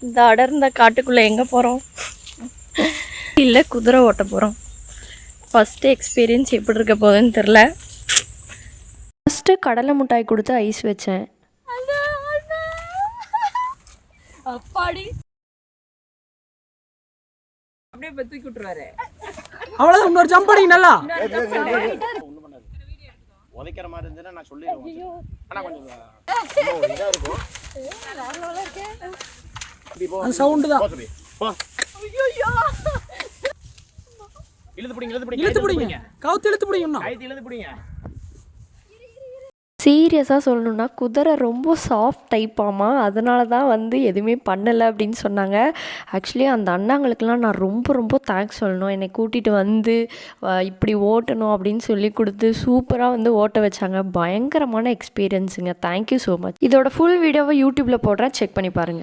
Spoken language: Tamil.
இந்த அடர்ந்த காட்டுக்குள்ளே எங்கே போகிறோம்? இல்லை குதிரை ஓட்ட போகிறோம். ஃபஸ்ட்டு எக்ஸ்பீரியன்ஸ் எப்படி இருக்க போகுதுன்னு தெரில. ஃபஸ்ட்டு கடலை மிட்டாய் கொடுத்து ஐஸ் வச்சேன். அப்பாடி அப்படியே தூக்கி விட்டுருவாரு. அவ்வளோதான். இன்னொரு ஜம்ப் அடிங்க நல்லா. உதைக்கிற மாதிரி இருந்துன்னா நான் சொல்லிடுவேன். ஆனால் கொஞ்சம் இதாக இருக்கும். அந்த சவுண்டு தான். இழுத்து பிடிங்க, இழுத்து பிடிங்க. கவுத்து இழுத்து பிடிங்க. இழுத்து பிடிங்க. சீரியஸாக சொல்லணுன்னா குதிரை ரொம்ப சாஃப்ட் டைப்பாமா, அதனால தான் வந்து எதுவுமே பண்ணலை அப்படின்னு சொன்னாங்க. ஆக்சுவலி அந்த அண்ணாங்களுக்கெல்லாம் நான் ரொம்ப ரொம்ப தேங்க்ஸ் சொல்லணும். என்னை கூட்டிகிட்டு வந்து இப்படி ஓட்டணும் அப்படின்னு சொல்லி கொடுத்து சூப்பராக வந்து ஓட்ட வச்சாங்க. பயங்கரமான எக்ஸ்பீரியன்ஸுங்க. Thank you so much. இதோட ஃபுல் வீடியோவை யூடியூப்பில் போடுறேன், செக் பண்ணி பாருங்கள்.